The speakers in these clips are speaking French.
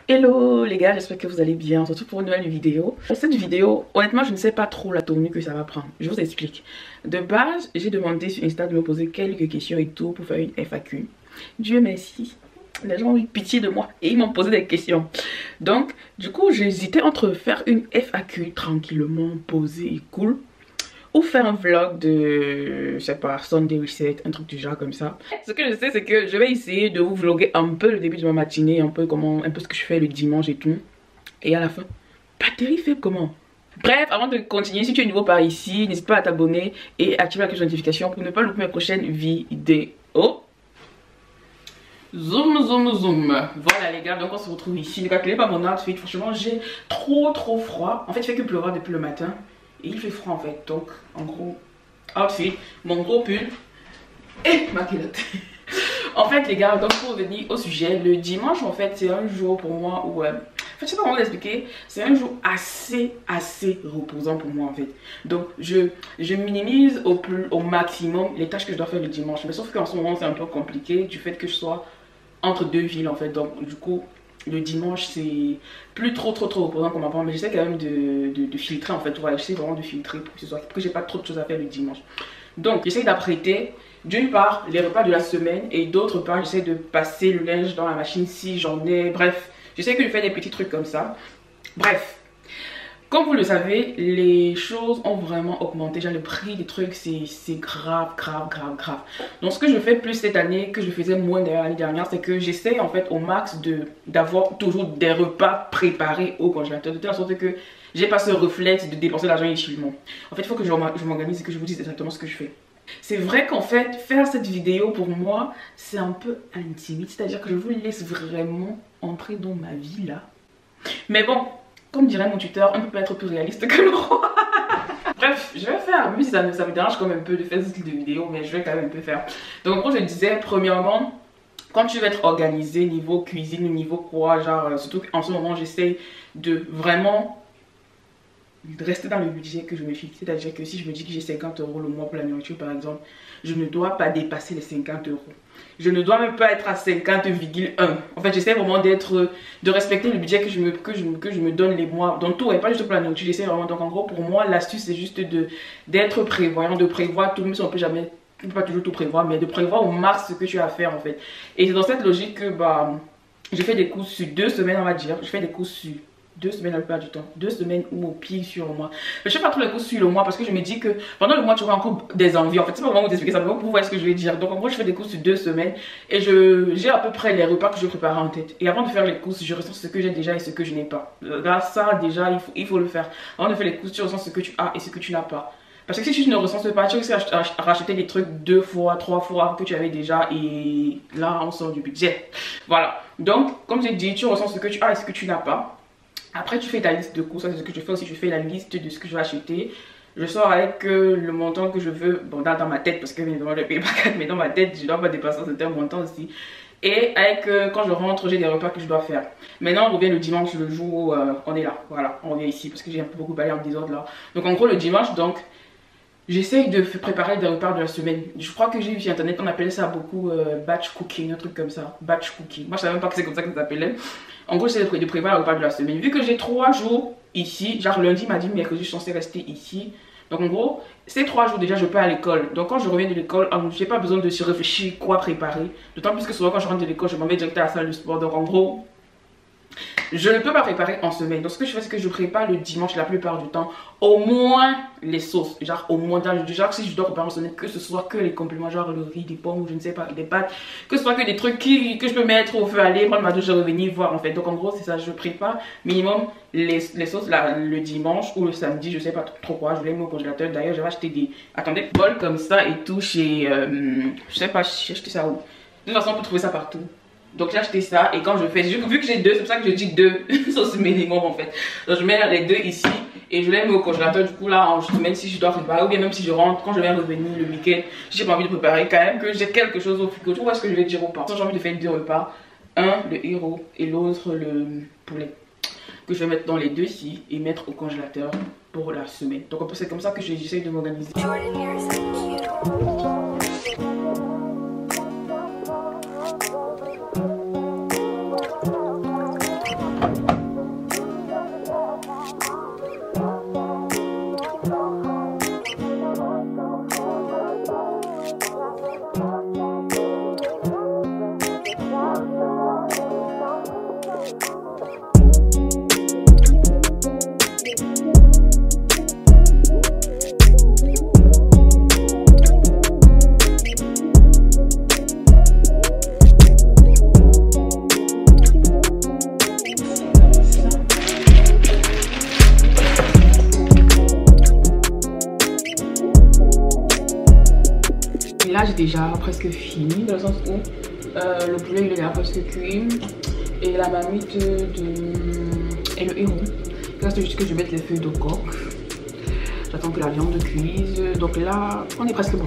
Hello les gars, j'espère que vous allez bien. On se retrouve pour une nouvelle vidéo. Pour cette vidéo, honnêtement, je ne sais pas trop la tournure que ça va prendre. Je vous explique. De base, j'ai demandé sur Insta de me poser quelques questions et tout pour faire une FAQ. Dieu merci, les gens ont eu pitié de moi et ils m'ont posé des questions. Donc, du coup, j'hésitais entre faire une FAQ tranquillement, posée et cool, ou faire un vlog de, je sais pas, Sunday Reset, un truc du genre comme ça. Ce que je sais, c'est que je vais essayer de vous vlogger un peu le début de ma matinée, un peu ce que je fais le dimanche et tout. Et à la fin, Pathérie fait comment? Bref, avant de continuer, si tu es nouveau par ici, n'hésite pas à t'abonner et activer la cloche de notification pour ne pas louper mes prochaines vidéos. Zoom, zoom, zoom. Voilà les gars, donc on se retrouve ici. Ne calculez pas mon outfit, franchement j'ai trop froid. En fait, il fait que pleuvoir depuis le matin. Et il fait froid en fait, donc en gros, outfit, mon gros pull et ma culotte. En fait les gars, donc pour revenir au sujet, le dimanche en fait c'est un jour pour moi où, en fait je sais pas comment l'expliquer, c'est un jour assez reposant pour moi en fait. Donc je minimise au maximum les tâches que je dois faire le dimanche. Mais sauf qu'en ce moment c'est un peu compliqué du fait que je sois entre deux villes en fait, donc du coup le dimanche c'est plus trop reposant comme avant, mais j'essaie quand même de filtrer en fait. Voilà, j'essaie vraiment de filtrer pour que ce soit, pour que j'ai pas trop de choses à faire le dimanche. Donc j'essaie d'apprêter d'une part les repas de la semaine et d'autre part j'essaie de passer le linge dans la machine si j'en ai. Bref, j'essaie que je fais des petits trucs comme ça. Bref, comme vous le savez, les choses ont vraiment augmenté. Genre le prix des trucs, c'est grave. Donc ce que je fais plus cette année, que je faisais moins d'ailleurs l'année dernière, c'est que j'essaie en fait au max d'avoir toujours des repas préparés au congélateur. De telle sorte que j'ai pas ce réflexe de dépenser l'argent inutilement. En fait, il faut que je m'organise et que je vous dise exactement ce que je fais. C'est vrai qu'en fait, faire cette vidéo pour moi, c'est un peu intimide. C'est-à-dire que je vous laisse vraiment entrer dans ma vie là. Mais bon, comme dirait mon tuteur, on ne peut pas être plus réaliste que le roi. Bref, je vais faire, même si ça me dérange quand même un peu de faire ce style de vidéo, mais je vais quand même un peu faire. Donc en gros, je disais, premièrement, quand tu veux être organisé niveau cuisine, niveau quoi, genre, surtout en ce moment, j'essaie de vraiment rester dans le budget que je me fixe. C'est-à-dire que si je me dis que j'ai 50 € le mois pour la nourriture par exemple, je ne dois pas dépasser les 50 €. Je ne dois même pas être à 50,1. En fait, j'essaie vraiment de respecter le budget que je me donne les mois. Dans tout, et pas juste pour la nourriture, j'essaie vraiment. Donc en gros, pour moi, l'astuce c'est juste d'être prévoyant, de prévoir tout, même si on peut jamais, on peut pas toujours tout prévoir, mais de prévoir au max ce que tu as à faire en fait. Et c'est dans cette logique que bah, je fais des courses sur 2 semaines, on va dire. Je fais des courses sur 2 semaines la plupart du temps, 2 semaines ou au pire sur le mois. Mais je fais pas trop les courses sur le mois parce que je me dis que pendant le mois tu auras encore des envies. En fait, c'est pas vraiment vous expliquer ça, mais vous voyez ce que je vais dire. Donc en gros, je fais des courses sur 2 semaines et j'ai à peu près les repas que je prépare en tête. Et avant de faire les courses, je ressens ce que j'ai déjà et ce que je n'ai pas. Là, ça déjà, il faut le faire. Avant de faire les courses, tu ressens ce que tu as et ce que tu n'as pas. Parce que si tu ne ressens pas, tu risques à racheter des trucs 2 fois, 3 fois que tu avais déjà et là, on sort du budget. Voilà. Donc, comme j'ai dit, tu ressens ce que tu as et ce que tu n'as pas. Après, tu fais ta liste de courses, c'est ce que je fais aussi. Je fais la liste de ce que je vais acheter. Je sors avec le montant que je veux, bon, dans ma tête, parce que bien évidemment, je ne paye pas 4, mais dans ma tête, je ne dois pas dépasser un certain montant aussi. Et avec, quand je rentre, j'ai des repas que je dois faire. Maintenant, on revient le dimanche, le jour où on est là. Voilà, on revient ici, parce que j'ai un peu beaucoup balayé en désordre là. Donc, en gros, le dimanche, donc, j'essaye de préparer des repas de la semaine. Je crois que j'ai vu sur internet, on appelait ça beaucoup batch cooking, un truc comme ça. Batch cooking. Moi, je savais même pas que c'est comme ça que ça s'appelait. En gros, j'essaie de préparer le repas de la semaine. Vu que j'ai 3 jours ici, genre lundi, mardi, mercredi, je suis censée rester ici. Donc en gros, ces 3 jours déjà, je peux à l'école. Donc quand je reviens de l'école, je n'ai pas besoin de se réfléchir quoi préparer. D'autant plus que souvent quand je rentre de l'école, je m'en vais direct à la salle de sport. Donc en gros, je ne peux pas préparer en semaine. Donc ce que je fais, c'est que je prépare le dimanche la plupart du temps. Au moins les sauces. Genre au moins genre si je dois préparer en semaine, que ce soit que les compléments, genre le riz, des pommes ou je ne sais pas, des pâtes. Que ce soit que des trucs que je peux mettre au feu, aller, prendre ma douche et revenir voir en fait. Donc en gros c'est ça, je prépare minimum les sauces là, le dimanche ou le samedi, je sais pas trop quoi. Je les mets au congélateur. D'ailleurs je vais acheter des, attendez, bols comme ça et tout chez, je sais pas, j'ai acheté ça où. De toute façon on peut trouver ça partout. Donc j'ai acheté ça et quand je fais, vu que j'ai 2, c'est pour ça que je dis 2 sauces minimum en fait. Donc je mets les 2 ici et je les mets au congélateur. Du coup là en semaine si je dois préparer ou bien même si je rentre, quand je vais revenir le week-end, si j'ai pas envie de préparer, quand même que j'ai quelque chose au frigo. Tu vois ce que je vais dire ou pas. J'ai envie de faire 2 repas, un le héros et l'autre le poulet, que je vais mettre dans les 2 ici et mettre au congélateur pour la semaine. Donc c'est comme ça que j'essaie de m'organiser. déjà presque fini, dans le sens où le poulet il est déjà presque cuit. Et la marmite et le héros. Il reste juste que je mette les feuilles de coque. J'attends que la viande cuise. Donc là, on est presque bon.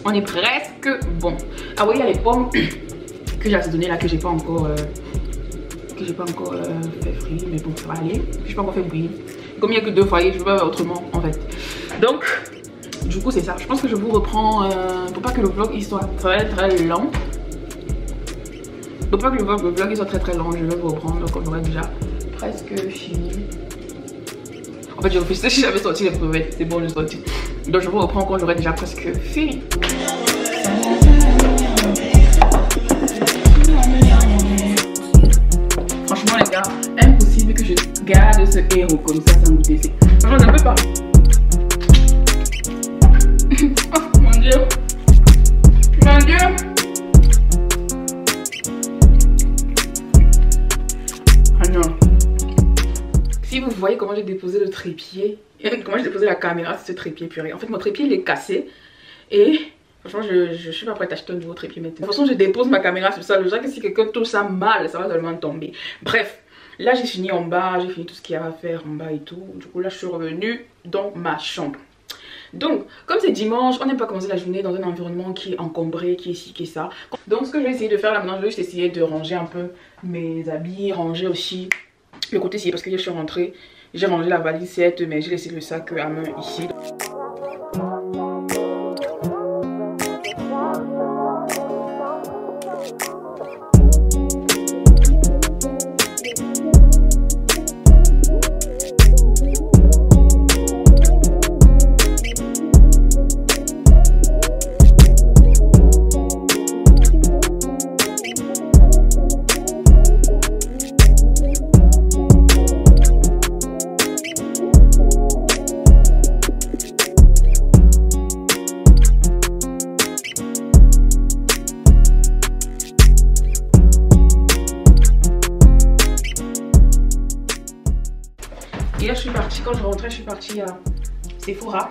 On est presque bon. Ah oui, il y a les pommes que j'ai assaisonnées là, que j'ai pas encore fait frire. Mais bon, ça va aller. Je n'ai pas encore fait bouillir. Comme il n'y a que 2 foyers, je peux pas faire autrement en fait. Donc, du coup, c'est ça. Je pense que je vous reprends pour pas que le vlog il soit très lent. Pour pas que le vlog il soit très lent, je vais vous reprendre. Donc, on aurait déjà presque fini. En fait, j'ai réfléchi si j'avais sorti les crevettes. C'est bon, je sorti. Donc, je vous reprends quand j'aurai déjà presque fini. Franchement, les gars, impossible que je garde ce héros comme ça sans goûter. Franchement, j'en peux pas. Oh mon dieu. Mon dieu. Ah non. Si vous voyez comment j'ai déposé le trépied, comment j'ai déposé la caméra sur ce trépied purée. En fait, mon trépied il est cassé et franchement, je suis pas prête à acheter un nouveau trépied maintenant. De toute façon, je dépose ma caméra sur ça. Je sais que si quelqu'un touche ça mal, ça va seulement tomber. Bref, là j'ai fini en bas, j'ai fini tout ce qu'il y a à faire en bas et tout. Du coup, là je suis revenue dans ma chambre. Donc, comme c'est dimanche, on n'aime pas commencer la journée dans un environnement qui est encombré, qui est ci, qui est ça. Donc, ce que je vais essayer de faire là maintenant, je vais juste essayer de ranger un peu mes habits, ranger aussi le côté ici parce que je suis rentrée. J'ai rangé la valise 7, mais j'ai laissé le sac à main ici. Hier je suis partie, quand je rentrais je suis partie à Sephora.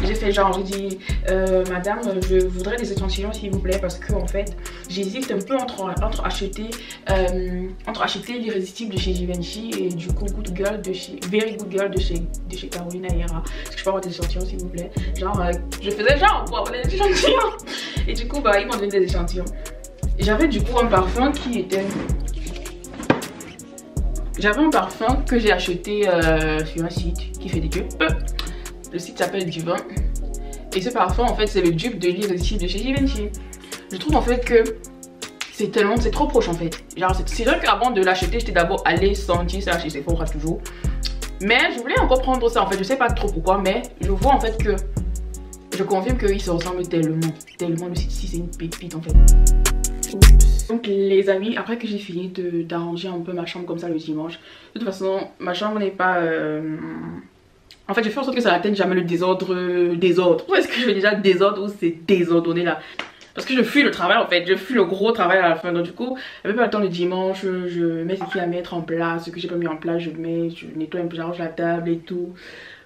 J'ai fait genre, j'ai dit madame je voudrais des échantillons s'il vous plaît parce que en fait j'hésite un peu entre acheter l'irrésistible de chez Givenchy et du coup Good Girl de chez Very Good Girl de chez Carolina Herrera. Est-ce que je peux avoir des échantillons s'il vous plaît? Genre je faisais genre pour avoir des échantillons et du coup bah ils m'ont donné des échantillons. J'avais du coup un parfum qui était... J'avais un parfum que j'ai acheté sur un site qui fait des dupes. Le site s'appelle Divin. Et ce parfum en fait c'est le dupe de l'irrésistible de chez Givenchy. Je trouve en fait que c'est trop proche en fait. Genre c'est vrai qu'avant de l'acheter j'étais d'abord allée sentir ça chez Sephora toujours. Mais je voulais encore prendre ça en fait, je sais pas trop pourquoi mais je vois en fait que je confirme qu'il se ressemble tellement le site ici c'est une pépite en fait. Oups. Donc les amis, après que j'ai fini d'arranger un peu ma chambre comme ça le dimanche, de toute façon ma chambre n'est pas... En fait je fais en sorte que ça n'atteigne jamais le désordre. Pourquoi est-ce que je fais déjà désordre ou c'est désordonné là? Parce que je fuis le travail en fait, je fuis le gros travail à la fin. Donc du coup, avec pas le temps le dimanche, je mets ce qu'il y a à mettre en place, ce que j'ai pas mis en place, je nettoie un peu, j'arrange la table et tout.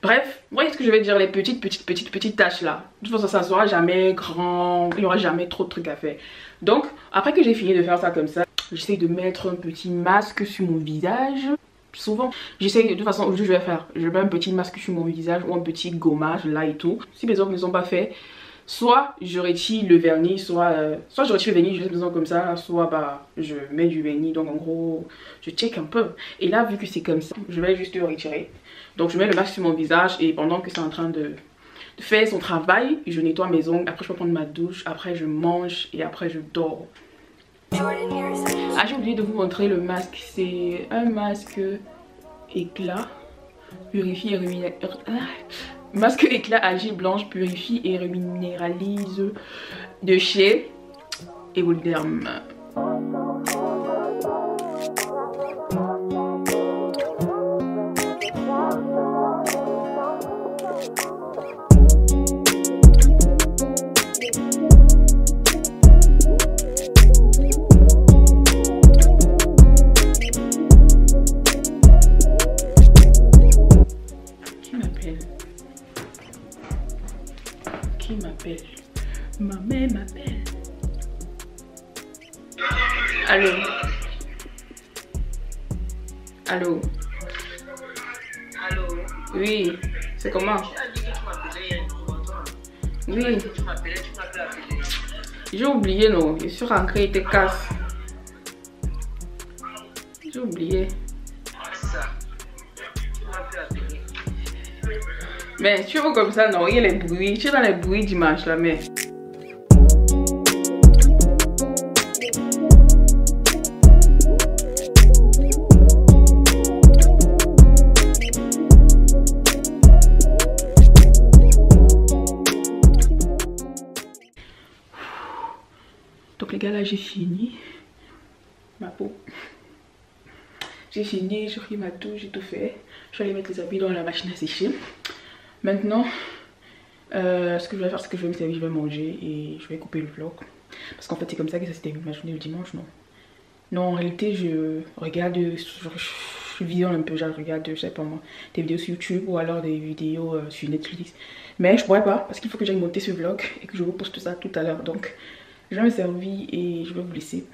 Bref, vous voyez ce que je vais dire, les petites tâches là. De toute façon ça sera jamais grand, il n'y aura jamais trop de trucs à faire. Donc après que j'ai fini de faire ça comme ça, j'essaie de mettre un petit masque sur mon visage. Souvent j'essaie de toute façon aujourd'hui je vais faire, je mets un petit masque sur mon visage ou un petit gommage là et tout. Si mes ongles ne sont pas faits, soit je retire le vernis, soit je retire le vernis, je laisse mes ongles comme ça, soit bah je mets du vernis. Donc en gros je check un peu. Et là vu que c'est comme ça, je vais juste le retirer. Donc je mets le masque sur mon visage et pendant que c'est en train de faire son travail, je nettoie mes ongles, après je peux prendre ma douche, après je mange et après je dors. Ah j'ai oublié de vous montrer le masque, c'est un masque éclat, purifie et masque éclat agile blanche, purifie et reminéralise de chez Evoderm. Qui m'appelle? Ma mère Allô? Allô? Allô? Oui, c'est comment? Tu as dit que tu m'appelais hier, tu m'entends? Oui, Tu m'appelais, tu m'appelles appelé. j'ai oublié, non. Je suis rentrée, il était casse. J'ai oublié. C'est ça. Tu m'appelles appelé. Mais tu vois comme ça, non, il y a les bruits. Tu es dans les bruits dimanche là, mais. Donc les gars, là j'ai fini ma peau. J'ai fini, j'ai pris ma douche, j'ai tout fait. Je vais aller mettre les habits dans la machine à sécher. Maintenant, ce que je vais faire, c'est que je vais me servir, je vais manger et je vais couper le vlog. Parce qu'en fait, c'est comme ça que ça se termine ma journée le dimanche, non? Non, en réalité, je regarde, je visionne un peu, je regarde, je sais pas moi, des vidéos sur YouTube ou alors des vidéos sur Netflix. Mais je pourrais pas parce qu'il faut que j'aille monter ce vlog et que je vous poste ça tout à l'heure. Donc, je vais me servir et je vais vous laisser.